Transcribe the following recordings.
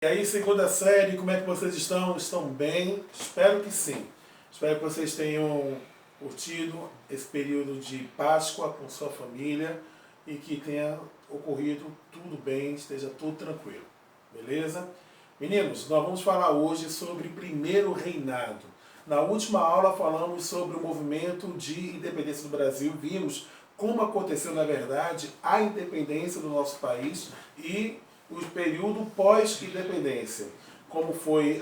E aí, segunda série, como é que vocês estão? Estão bem? Espero que sim. Espero que vocês tenham curtido esse período de Páscoa com sua família e que tenha ocorrido tudo bem, esteja tudo tranquilo. Beleza? Meninos, nós vamos falar hoje sobre primeiro reinado. Na última aula falamos sobre o movimento de independência do Brasil, vimos como aconteceu na verdade a independência do nosso país e o período pós-independência, como foi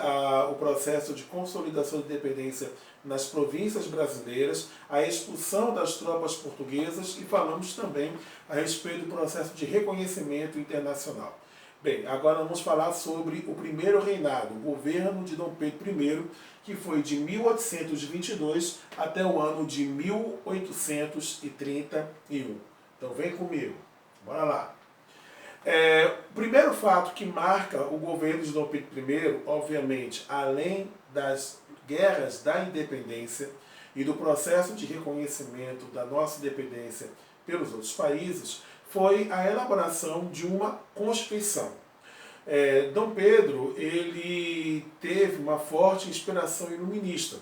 o processo de consolidação de independência nas províncias brasileiras, a expulsão das tropas portuguesas e falamos também a respeito do processo de reconhecimento internacional. Bem, agora vamos falar sobre o primeiro reinado, o governo de Dom Pedro I, que foi de 1822 até o ano de 1831. Então vem comigo, bora lá. O primeiro fato que marca o governo de Dom Pedro I, obviamente, além das guerras da independência e do processo de reconhecimento da nossa independência pelos outros países, foi a elaboração de uma Constituição. Dom Pedro, ele teve uma forte inspiração iluminista.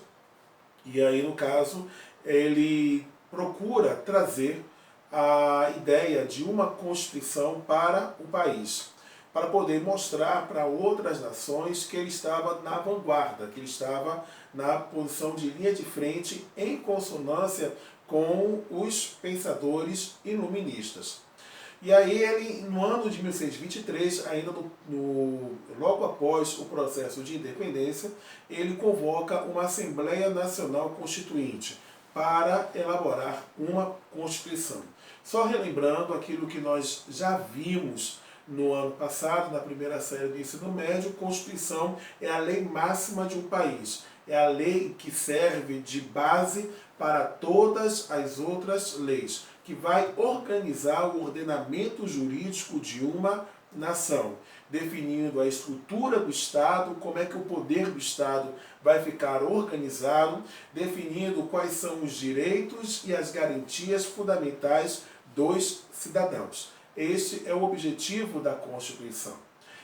E aí, no caso, ele procura trazer a ideia de uma Constituição para o país, para poder mostrar para outras nações que ele estava na vanguarda, que ele estava na posição de linha de frente em consonância com os pensadores iluministas. E aí ele, no ano de 1623, ainda logo após o processo de independência, ele convoca uma Assembleia Nacional Constituinte para elaborar uma Constituição. Só relembrando aquilo que nós já vimos no ano passado, na primeira série do ensino médio, Constituição é a lei máxima de um país. É a lei que serve de base para todas as outras leis, que vai organizar o ordenamento jurídico de uma nação, definindo a estrutura do Estado, como é que o poder do Estado vai ficar organizado, definindo quais são os direitos e as garantias fundamentais dos cidadãos. Este é o objetivo da Constituição.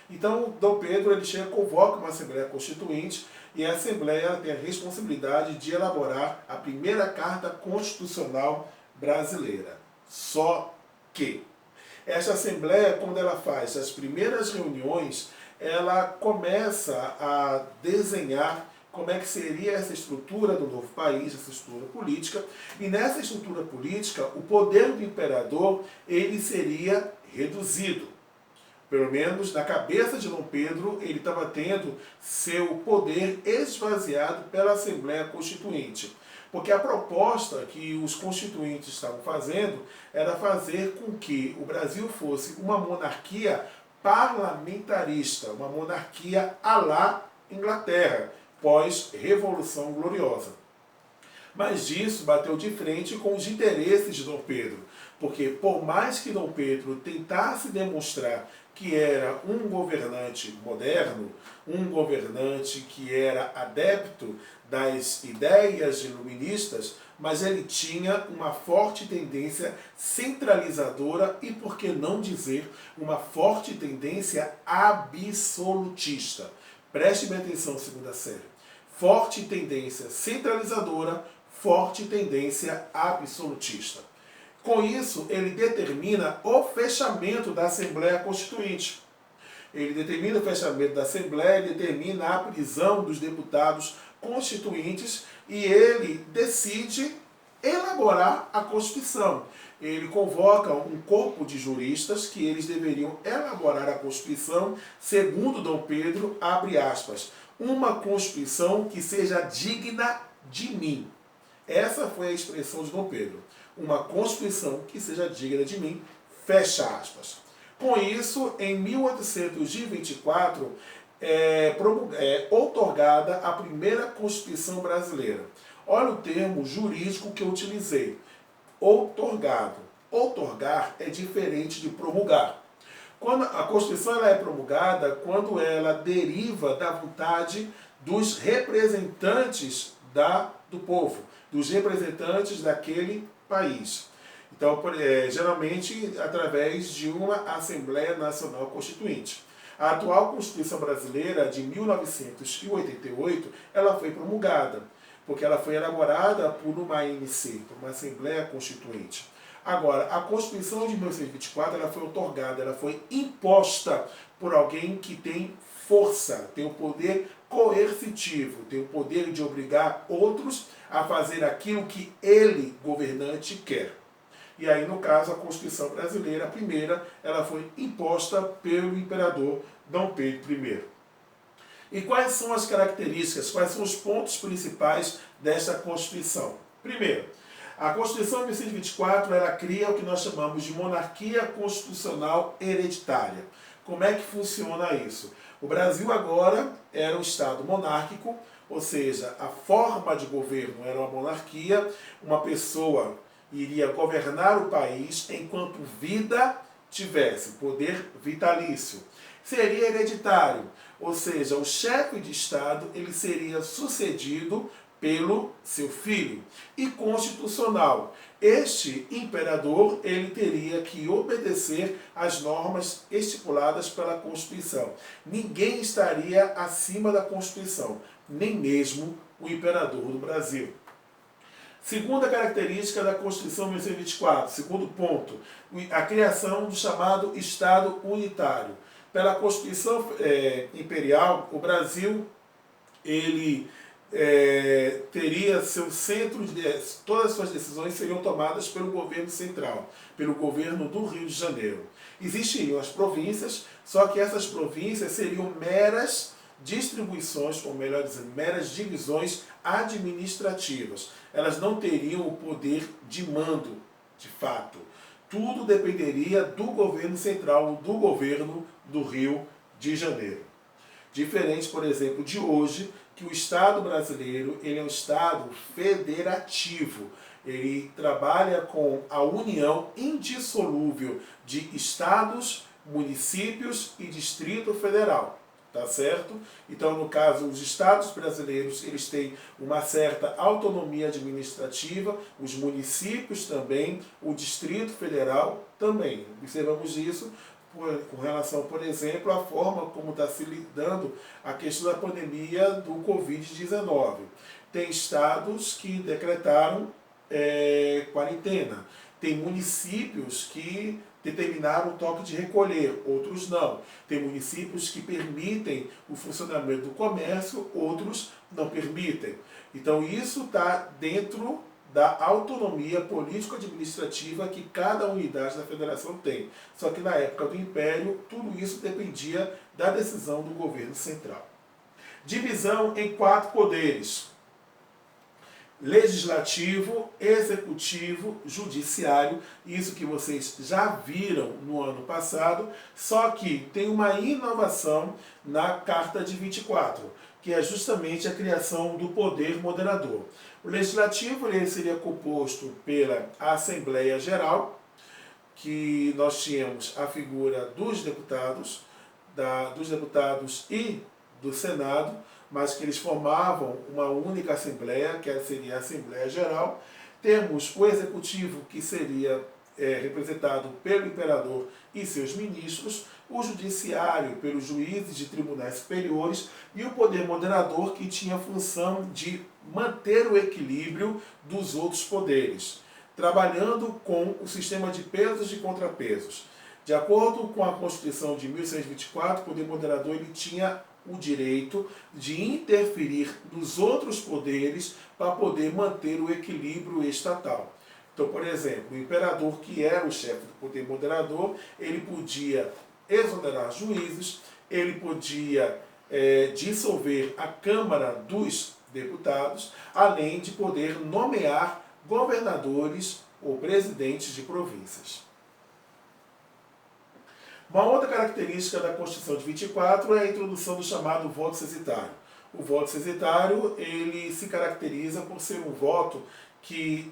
Então, Dom Pedro ele chega, convoca uma Assembleia Constituinte e a Assembleia tem a responsabilidade de elaborar a primeira Carta Constitucional brasileira. Só que essa Assembleia, quando ela faz as primeiras reuniões, ela começa a desenhar como é que seria essa estrutura do novo país, essa estrutura política, e nessa estrutura política, o poder do imperador ele seria reduzido. Pelo menos na cabeça de Dom Pedro, ele estava tendo seu poder esvaziado pela Assembleia Constituinte. Porque a proposta que os constituintes estavam fazendo era fazer com que o Brasil fosse uma monarquia parlamentarista, uma monarquia à la Inglaterra, pós-Revolução Gloriosa. Mas disso bateu de frente com os interesses de Dom Pedro, porque por mais que Dom Pedro tentasse demonstrar que era um governante moderno, um governante que era adepto das ideias iluministas, mas ele tinha uma forte tendência centralizadora e, por que não dizer, uma forte tendência absolutista. Preste bem atenção, segunda série. Forte tendência centralizadora, forte tendência absolutista. Com isso, ele determina o fechamento da Assembleia Constituinte. Ele determina o fechamento da Assembleia, determina a prisão dos deputados constituintes e ele decide elaborar a Constituição. Ele convoca um corpo de juristas que eles deveriam elaborar a Constituição, segundo Dom Pedro, abre aspas, uma Constituição que seja digna de mim. Essa foi a expressão de Dom Pedro. Uma Constituição que seja digna de mim, fecha aspas. Com isso, em 1824, é outorgada a primeira Constituição brasileira. Olha o termo jurídico que eu utilizei. Outorgado. Outorgar é diferente de promulgar. Quando a Constituição ela é promulgada, quando ela deriva da vontade dos representantes do povo, dos representantes daquele país. Então, geralmente, através de uma Assembleia Nacional Constituinte. A atual Constituição Brasileira, de 1988, ela foi promulgada, porque ela foi elaborada por uma ANC, por uma Assembleia Constituinte. Agora, a Constituição de 1924 ela foi outorgada, ela foi imposta por alguém que tem força, tem o poder coercitivo, tem o poder de obrigar outros a fazer aquilo que ele, governante, quer. E aí, no caso, a Constituição brasileira, a primeira, ela foi imposta pelo imperador Dom Pedro I. E quais são as características, quais são os pontos principais desta Constituição? Primeiro, a Constituição de 1924 ela cria o que nós chamamos de monarquia constitucional hereditária. Como é que funciona isso? O Brasil agora era um Estado monárquico, ou seja, a forma de governo era uma monarquia, uma pessoa iria governar o país enquanto vida tivesse, poder vitalício. Seria hereditário, ou seja, o chefe de Estado ele seria sucedido pelo seu filho. E constitucional. Este imperador ele teria que obedecer às normas estipuladas pela Constituição. Ninguém estaria acima da Constituição, nem mesmo o imperador do Brasil. Segunda característica da Constituição de 1924, segundo ponto, a criação do chamado Estado unitário. Pela Constituição Imperial, o Brasil ele teria seu centro, todas as suas decisões seriam tomadas pelo governo central, pelo governo do Rio de Janeiro. Existiriam as províncias, só que essas províncias seriam meras distribuições, ou melhor dizendo, meras divisões administrativas. Elas não teriam o poder de mando, de fato. Tudo dependeria do governo central, do governo do Rio de Janeiro. Diferente, por exemplo, de hoje, que o Estado brasileiro ele é um Estado federativo. Ele trabalha com a união indissolúvel de estados, municípios e Distrito Federal. Tá certo? Então, no caso, os estados brasileiros, eles têm uma certa autonomia administrativa, os municípios também, o Distrito Federal também. Observamos isso com relação, por exemplo, à forma como está se lidando a questão da pandemia do Covid-19. Tem estados que decretaram quarentena. Tem municípios que determinaram o toque de recolher, outros não. Tem municípios que permitem o funcionamento do comércio, outros não permitem. Então isso está dentro da autonomia político-administrativa que cada unidade da federação tem. Só que na época do Império, tudo isso dependia da decisão do governo central. Divisão em 4 poderes: legislativo, executivo, judiciário, isso que vocês já viram no ano passado, só que tem uma inovação na Carta de 24, que é justamente a criação do poder moderador. O legislativo ele seria composto pela Assembleia Geral, que nós tínhamos a figura dos deputados e do Senado, mas que eles formavam uma única Assembleia, que seria a Assembleia Geral. Temos o Executivo, que seria representado pelo Imperador e seus ministros, o Judiciário pelos juízes de tribunais superiores e o Poder Moderador, que tinha a função de manter o equilíbrio dos outros poderes, trabalhando com o sistema de pesos e contrapesos. De acordo com a Constituição de 1624, o Poder Moderador ele tinha o direito de interferir nos outros poderes para poder manter o equilíbrio estatal. Então, por exemplo, o imperador, que era o chefe do poder moderador, ele podia exonerar juízes, ele podia dissolver a Câmara dos Deputados, além de poder nomear governadores ou presidentes de províncias. Uma outra característica da Constituição de 24 é a introdução do chamado voto censitário. O voto censitário ele se caracteriza por ser um voto que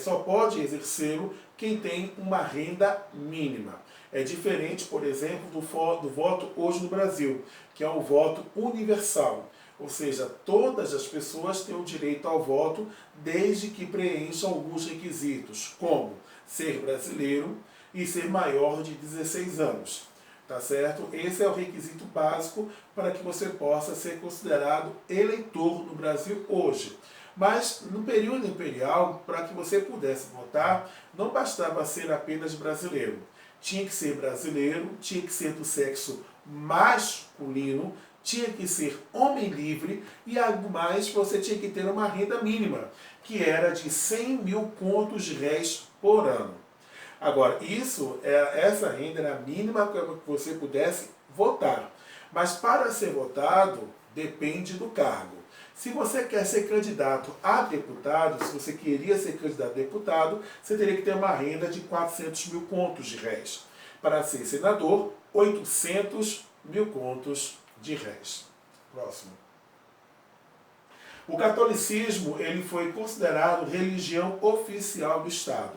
só pode exercê-lo quem tem uma renda mínima. É diferente, por exemplo, do voto hoje no Brasil, que é o voto universal. Ou seja, todas as pessoas têm o direito ao voto desde que preencham alguns requisitos, como ser brasileiro e ser maior de 16 anos. tá certo? Esse é o requisito básico para que você possa ser considerado eleitor no Brasil hoje. Mas no período imperial, para que você pudesse votar, não bastava ser apenas brasileiro. Tinha que ser brasileiro, tinha que ser do sexo masculino, tinha que ser homem livre e, algo mais, você tinha que ter uma renda mínima, que era de 100 mil contos de réis por ano. Agora, essa renda era a mínima para que você pudesse votar. Mas para ser votado, depende do cargo. Se você quer ser candidato a deputado, se você queria ser candidato a deputado, você teria que ter uma renda de 400 mil contos de réis. Para ser senador, 800 mil contos de réis. Próximo. O catolicismo ele foi considerado religião oficial do Estado.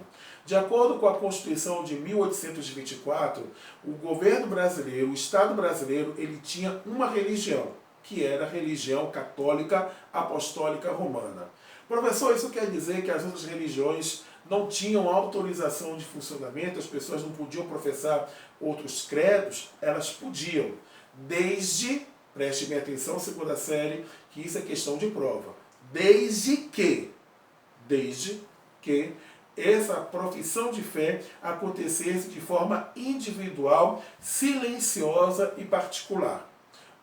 De acordo com a Constituição de 1824, o governo brasileiro, o Estado brasileiro, ele tinha uma religião, que era a religião católica apostólica romana. Professor, isso quer dizer que as outras religiões não tinham autorização de funcionamento, as pessoas não podiam professar outros credos? Elas podiam, desde, preste bem atenção, segunda série, que isso é questão de prova, desde que essa profissão de fé acontecesse de forma individual, silenciosa e particular.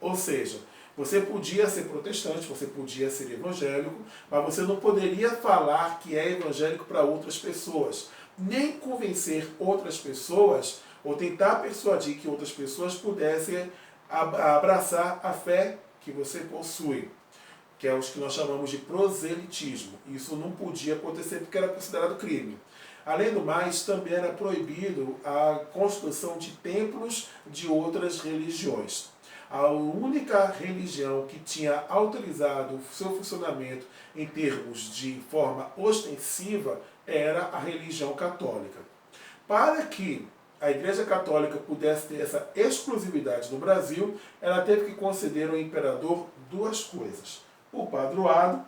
Ou seja, você podia ser protestante, você podia ser evangélico, mas você não poderia falar que é evangélico para outras pessoas, nem convencer outras pessoas ou tentar persuadir que outras pessoas pudessem abraçar a fé que você possui, que é os que nós chamamos de proselitismo. Isso não podia acontecer porque era considerado crime. Além do mais, também era proibido a construção de templos de outras religiões. A única religião que tinha autorizado o seu funcionamento em termos de forma ostensiva era a religião católica. Para que a Igreja Católica pudesse ter essa exclusividade no Brasil, ela teve que conceder ao imperador duas coisas: o padroado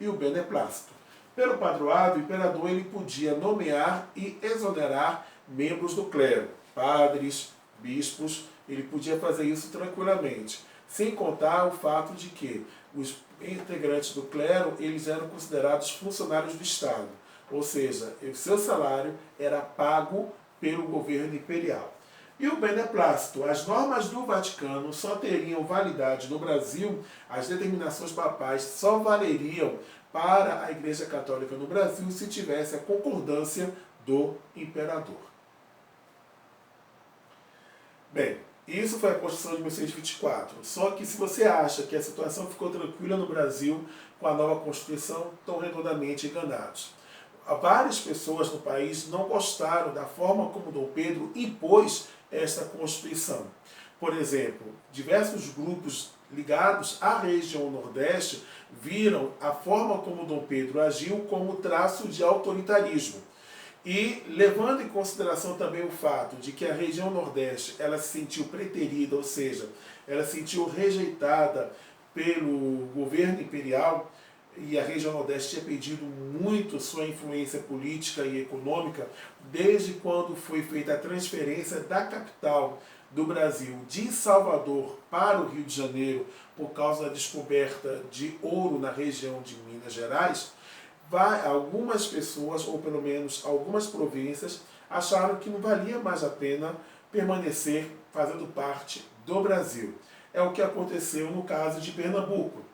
e o beneplácito. Pelo padroado, o imperador ele podia nomear e exonerar membros do clero, padres, bispos, ele podia fazer isso tranquilamente, sem contar o fato de que os integrantes do clero eles eram considerados funcionários do Estado, ou seja, o seu salário era pago pelo governo imperial. E o beneplácito, as normas do Vaticano só teriam validade no Brasil, as determinações papais só valeriam para a Igreja Católica no Brasil se tivesse a concordância do imperador. Bem, isso foi a Constituição de 1624. Só que se você acha que a situação ficou tranquila no Brasil com a nova Constituição, estão redondamente enganados. Várias pessoas no país não gostaram da forma como Dom Pedro impôs esta Constituição. Por exemplo, diversos grupos ligados à região Nordeste viram a forma como Dom Pedro agiu como traço de autoritarismo. E levando em consideração também o fato de que a região Nordeste ela se sentiu preterida, ou seja, ela se sentiu rejeitada pelo governo imperial, e a região Nordeste tinha perdido muito sua influência política e econômica desde quando foi feita a transferência da capital do Brasil de Salvador para o Rio de Janeiro por causa da descoberta de ouro na região de Minas Gerais. Algumas pessoas, ou pelo menos algumas províncias, acharam que não valia mais a pena permanecer fazendo parte do Brasil. É o que aconteceu no caso de Pernambuco.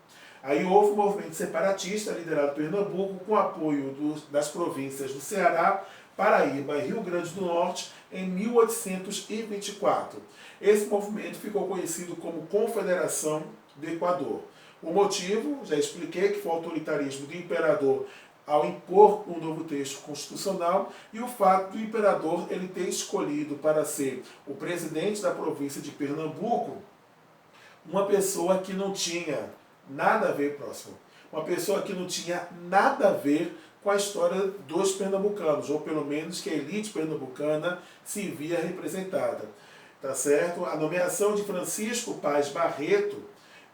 Aí houve um movimento separatista liderado por Pernambuco com apoio das províncias do Ceará, Paraíba e Rio Grande do Norte em 1824. Esse movimento ficou conhecido como Confederação do Equador. O motivo, já expliquei, que foi o autoritarismo do imperador ao impor um novo texto constitucional e o fato do imperador ele ter escolhido para ser o presidente da província de Pernambuco uma pessoa que não tinha nada a ver, uma pessoa que não tinha nada a ver com a história dos pernambucanos, ou pelo menos que a elite pernambucana se via representada. Tá certo? A nomeação de Francisco Paz Barreto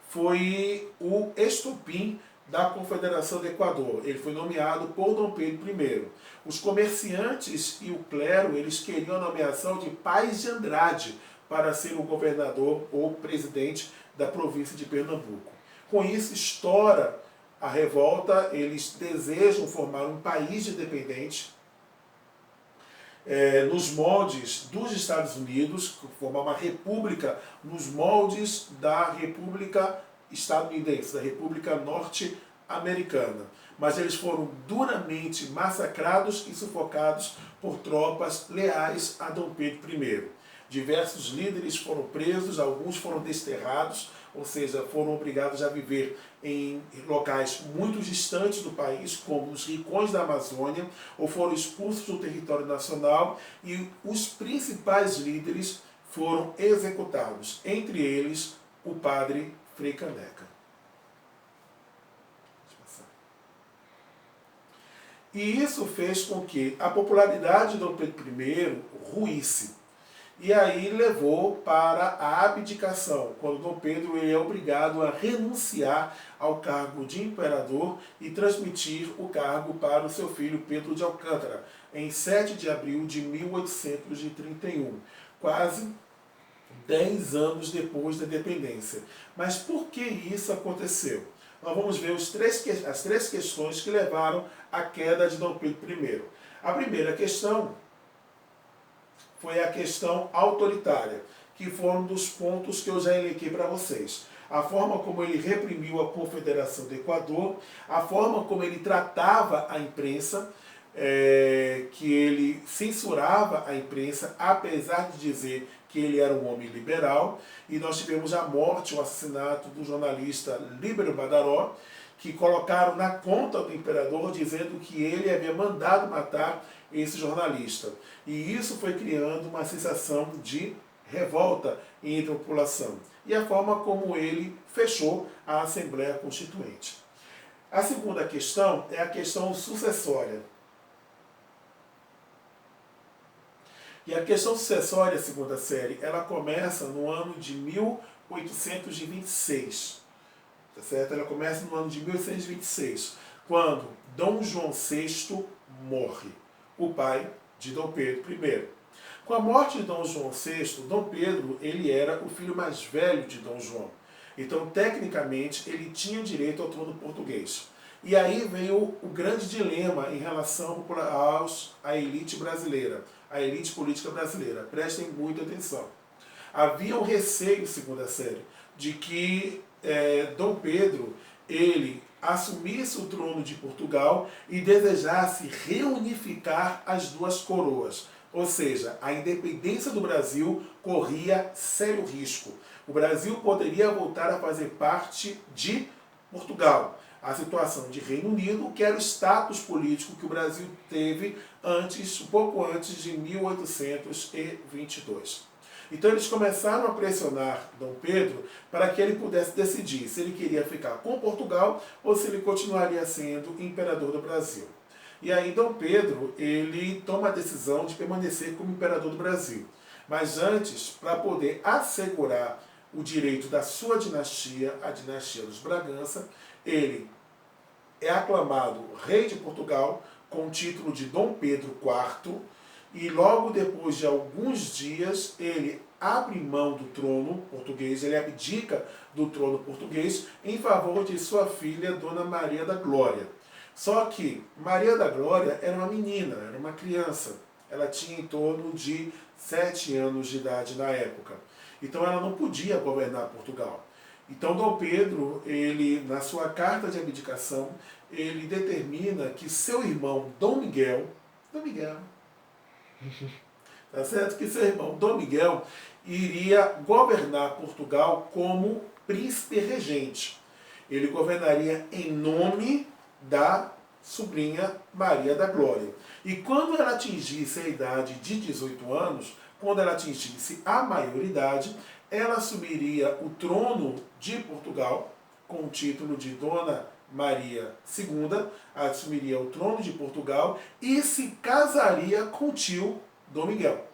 foi o estopim da Confederação do Equador. Ele foi nomeado por Dom Pedro I. Os comerciantes e o clero eles queriam a nomeação de Paz de Andrade para ser o governador ou presidente da província de Pernambuco. Com isso, estoura a revolta, eles desejam formar um país independente, nos moldes dos Estados Unidos, formar uma república nos moldes da República Estadunidense, da República Norte-Americana. Mas eles foram duramente massacrados e sufocados por tropas leais a Dom Pedro I. Diversos líderes foram presos, alguns foram desterrados, ou seja, foram obrigados a viver em locais muito distantes do país, como os rincões da Amazônia, ou foram expulsos do território nacional, e os principais líderes foram executados, entre eles o padre Frei Caneca. E isso fez com que a popularidade de Dom Pedro I ruísse. E aí levou para a abdicação, quando Dom Pedro é obrigado a renunciar ao cargo de imperador e transmitir o cargo para o seu filho Pedro de Alcântara, em 7 de abril de 1831, quase 10 anos depois da independência. Mas por que isso aconteceu? Nós vamos ver as três questões que levaram à queda de Dom Pedro I. A primeira questão foi a questão autoritária, que foi um dos pontos que eu já elenquei para vocês. A forma como ele reprimiu a Confederação do Equador, a forma como ele tratava a imprensa, que ele censurava a imprensa, apesar de dizer que ele era um homem liberal, e nós tivemos a morte, o assassinato do jornalista Líbero Badaró, que colocaram na conta do imperador dizendo que ele havia mandado matar esse jornalista. E isso foi criando uma sensação de revolta entre a população. E a forma como ele fechou a Assembleia Constituinte. A segunda questão é a questão sucessória. E a questão sucessória, segunda série, ela começa no ano de 1826. Tá certo? Ela começa no ano de 1826, quando Dom João VI morre, o pai de Dom Pedro I. Com a morte de Dom João VI, Dom Pedro ele era o filho mais velho de Dom João. Então, tecnicamente, ele tinha direito ao trono português. E aí veio o grande dilema em relação à elite brasileira, à elite política brasileira. Prestem muita atenção. Havia um receio, segunda série, de que Dom Pedro ele assumisse o trono de Portugal e desejasse reunificar as duas coroas. Ou seja, a independência do Brasil corria sério risco. O Brasil poderia voltar a fazer parte de Portugal. A situação de Reino Unido, que era o status político que o Brasil teve antes, um pouco antes de 1822. Então eles começaram a pressionar Dom Pedro para que ele pudesse decidir se ele queria ficar com Portugal ou se ele continuaria sendo imperador do Brasil. E aí Dom Pedro ele toma a decisão de permanecer como imperador do Brasil. Mas antes, para poder assegurar o direito da sua dinastia, a dinastia dos Bragança, ele é aclamado rei de Portugal com o título de Dom Pedro IV, e logo depois de alguns dias ele abre mão do trono português, ele abdica do trono português em favor de sua filha, Dona Maria da Glória. Só que Maria da Glória era uma menina, era uma criança. Ela tinha em torno de 7 anos de idade na época. Então ela não podia governar Portugal. Então Dom Pedro, ele, na sua carta de abdicação, ele determina que seu irmão Dom Miguel, tá certo? Que seu irmão Dom Miguel iria governar Portugal como príncipe regente. Ele governaria em nome da sobrinha Maria da Glória. E quando ela atingisse a idade de 18 anos, quando ela atingisse a maioridade, ela assumiria o trono de Portugal com o título de Dona Maria II, assumiria o trono de Portugal e se casaria com o tio Dom Miguel.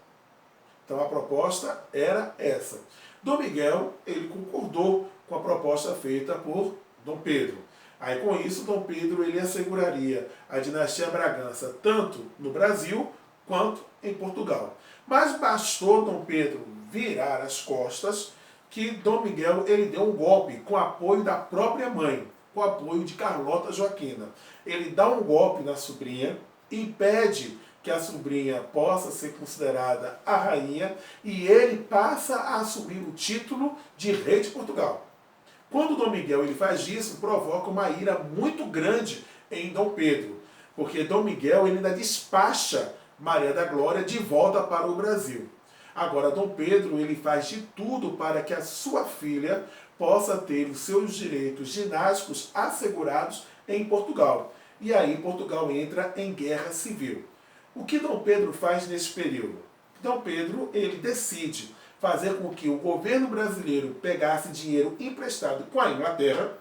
Então a proposta era essa. Dom Miguel ele concordou com a proposta feita por Dom Pedro. Aí com isso Dom Pedro ele asseguraria a dinastia Bragança tanto no Brasil quanto em Portugal. Mas bastou Dom Pedro virar as costas, que Dom Miguel ele deu um golpe com apoio da própria mãe, com apoio de Carlota Joaquina. Ele dá um golpe na sobrinha, impede que a sobrinha possa ser considerada a rainha e ele passa a assumir o título de rei de Portugal. Quando Dom Miguel ele faz isso, provoca uma ira muito grande em Dom Pedro, porque Dom Miguel ele ainda despacha Maria da Glória de volta para o Brasil. Agora, Dom Pedro ele faz de tudo para que a sua filha possa ter os seus direitos dinásticos assegurados em Portugal. E aí Portugal entra em guerra civil. O que Dom Pedro faz nesse período? Dom Pedro ele decide fazer com que o governo brasileiro pegasse dinheiro emprestado com a Inglaterra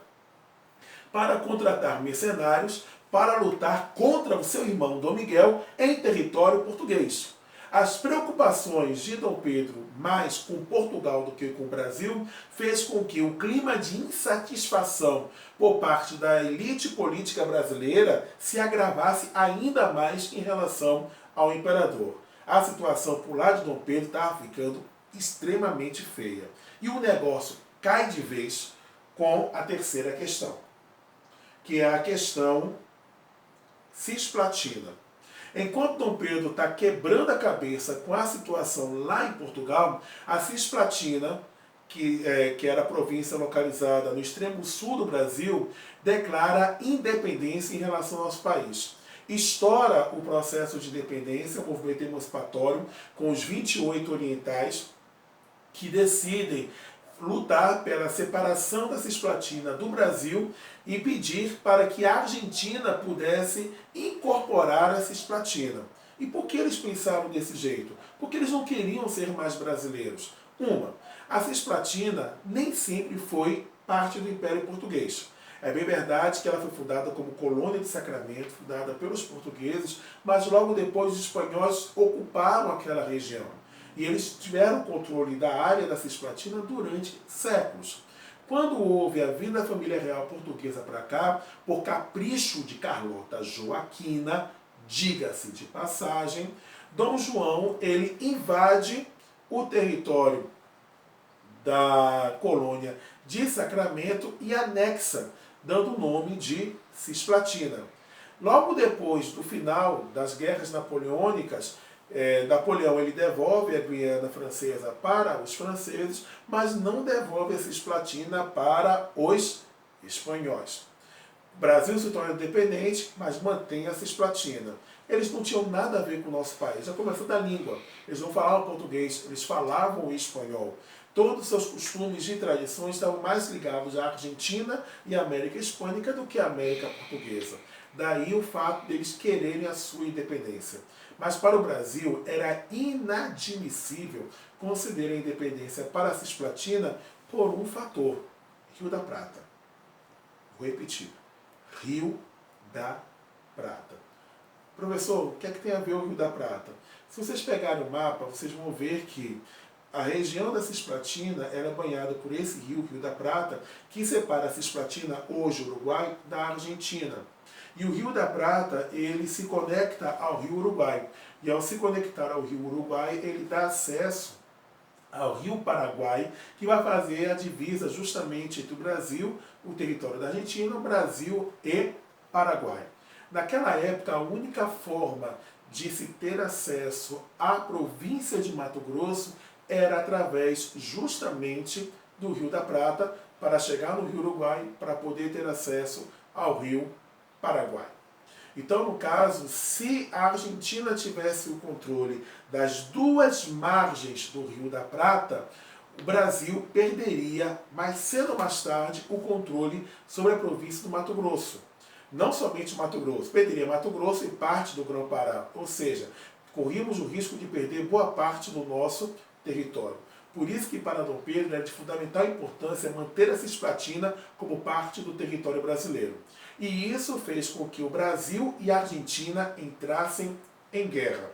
para contratar mercenários para lutar contra o seu irmão Dom Miguel em território português. As preocupações de Dom Pedro mais com Portugal do que com o Brasil fez com que o clima de insatisfação por parte da elite política brasileira se agravasse ainda mais em relação ao imperador. A situação por lá de Dom Pedro estava ficando extremamente feia. E o negócio cai de vez com a terceira questão, que é a questão cisplatina. Enquanto Dom Pedro está quebrando a cabeça com a situação lá em Portugal, a Cisplatina, que era a província localizada no extremo sul do Brasil, declara independência em relação ao nosso país. Estoura o processo de independência, o movimento emancipatório, com os 28 orientais, que decidem lutar pela separação da Cisplatina do Brasil e pedir para que a Argentina pudesse incorporar a Cisplatina. E por que eles pensaram desse jeito? Porque eles não queriam ser mais brasileiros. A Cisplatina nem sempre foi parte do Império Português. É bem verdade que ela foi fundada como colônia de Sacramento, fundada pelos portugueses, mas logo depois os espanhóis ocuparam aquela região. E eles tiveram controle da área da Cisplatina durante séculos. Quando houve a vinda da família real portuguesa para cá, por capricho de Carlota Joaquina, diga-se de passagem, Dom João ele invade o território da colônia de Sacramento e anexa, dando o nome de Cisplatina. Logo depois do final das guerras napoleônicas, Napoleão ele devolve a Guiana Francesa para os franceses, mas não devolve a Cisplatina para os espanhóis. O Brasil se torna independente, mas mantém a Cisplatina. Eles não tinham nada a ver com o nosso país, já começou da língua. Eles não falavam português, eles falavam espanhol. Todos os seus costumes e tradições estavam mais ligados à Argentina e à América Hispânica do que à América Portuguesa. Daí o fato deles quererem a sua independência. Mas para o Brasil era inadmissível conceder a independência para a Cisplatina por um fator: Rio da Prata. Vou repetir: Rio da Prata. Professor, o que é que tem a ver o Rio da Prata? Se vocês pegarem o mapa, vocês vão ver que a região da Cisplatina era banhada por esse rio, Rio da Prata, que separa a Cisplatina, hoje Uruguai, da Argentina. E o Rio da Prata, ele se conecta ao Rio Uruguai. E ao se conectar ao Rio Uruguai, ele dá acesso ao Rio Paraguai, que vai fazer a divisa justamente entre o Brasil, o território da Argentina, o Brasil e Paraguai. Naquela época, a única forma de se ter acesso à província de Mato Grosso era através justamente do Rio da Prata, para chegar no Rio Uruguai, para poder ter acesso ao Rio Paraguai. Então, no caso, se a Argentina tivesse o controle das duas margens do Rio da Prata, o Brasil perderia, mais cedo ou mais tarde, o controle sobre a província do Mato Grosso. Não somente Mato Grosso, perderia Mato Grosso e parte do Grão-Pará. Ou seja, corríamos o risco de perder boa parte do nosso território. Por isso que para Dom Pedro era de fundamental importância manter a Cisplatina como parte do território brasileiro. E isso fez com que o Brasil e a Argentina entrassem em guerra.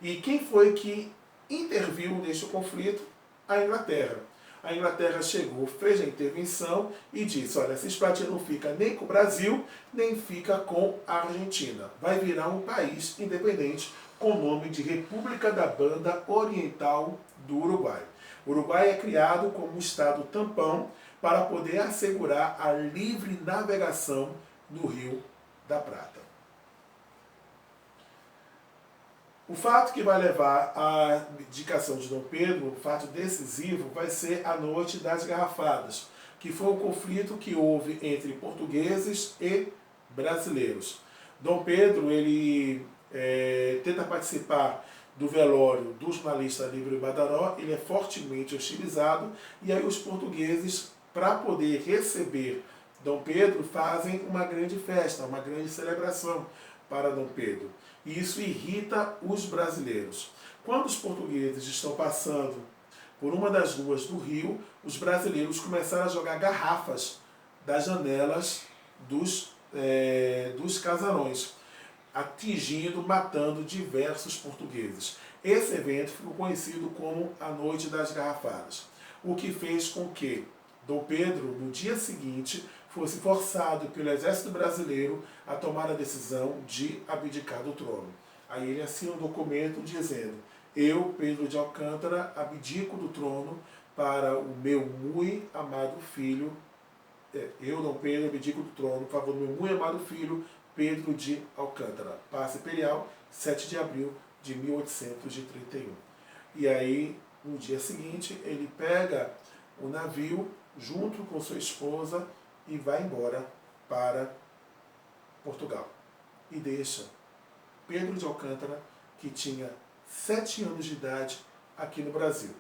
E quem foi que interviu neste conflito? A Inglaterra. A Inglaterra chegou, fez a intervenção e disse: olha, a Cisplatina não fica nem com o Brasil, nem fica com a Argentina. Vai virar um país independente com o nome de República da Banda Oriental do Uruguai. O Uruguai é criado como um estado tampão para poder assegurar a livre navegação no Rio da Prata. O fato que vai levar à abdicação de Dom Pedro, o fato decisivo, vai ser a Noite das Garrafadas, que foi um conflito que houve entre portugueses e brasileiros. Dom Pedro, ele tenta participar do velório do jornalista Líbero Badaró, ele é fortemente hostilizado, e aí os portugueses, para poder receber Dom Pedro, fazem uma grande festa, uma grande celebração para Dom Pedro. E isso irrita os brasileiros. Quando os portugueses estão passando por uma das ruas do Rio, os brasileiros começaram a jogar garrafas das janelas dos casarões, atingindo, matando diversos portugueses. Esse evento ficou conhecido como a Noite das Garrafadas, o que fez com que Dom Pedro, no dia seguinte, fosse forçado pelo exército brasileiro a tomar a decisão de abdicar do trono. Aí ele assina um documento dizendo: eu, Pedro de Alcântara, abdico do trono para o meu muito amado filho, eu, Dom Pedro, abdico do trono em favor do meu muito amado filho, Pedro de Alcântara. Passe imperial, 7 de abril de 1831. E aí, no dia seguinte, ele pega o navio junto com sua esposa e vai embora para Portugal. E deixa Pedro de Alcântara, que tinha 7 anos de idade, aqui no Brasil,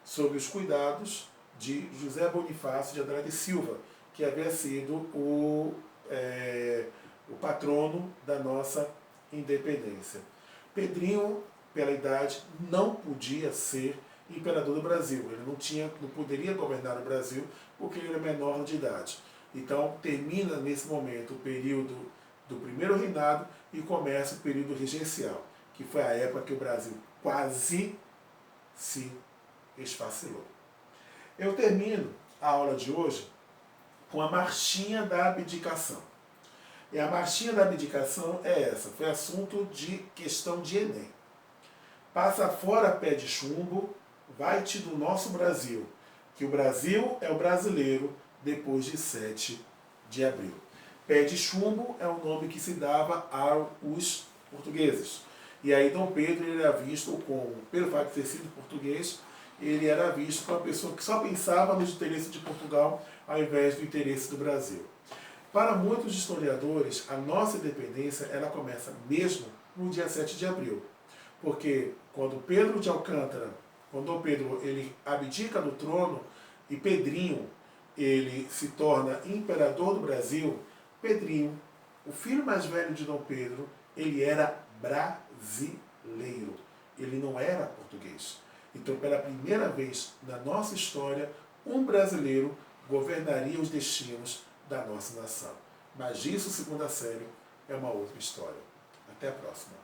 sob os cuidados de José Bonifácio de Andrade Silva, que havia sido o patrono da nossa independência. Pedrinho, pela idade, não podia ser imperador do Brasil. Ele não poderia governar o Brasil porque ele era menor de idade. Então, termina nesse momento o período do primeiro reinado e começa o período regencial, que foi a época que o Brasil quase se esfacelou. Eu termino a aula de hoje com a marchinha da abdicação. E a marchinha da abdicação é essa, foi assunto de questão de Enem. Passa fora pé de chumbo, vai-te do nosso Brasil, que o Brasil é o brasileiro depois de 7 de abril. Pé de chumbo é o nome que se dava aos portugueses. E aí Dom Pedro ele era visto como, pelo fato de ter sido português, ele era visto como uma pessoa que só pensava nos interesses de Portugal ao invés do interesse do Brasil. Para muitos historiadores, a nossa independência ela começa mesmo no dia 7 de abril. Porque quando Pedro de Alcântara, quando Dom Pedro ele abdica do trono e Pedrinho ele se torna imperador do Brasil, Pedrinho, o filho mais velho de Dom Pedro, ele era brasileiro, ele não era português. Então, pela primeira vez na nossa história, um brasileiro governaria os destinos da nossa nação. Mas isso, segunda série, é uma outra história. Até a próxima.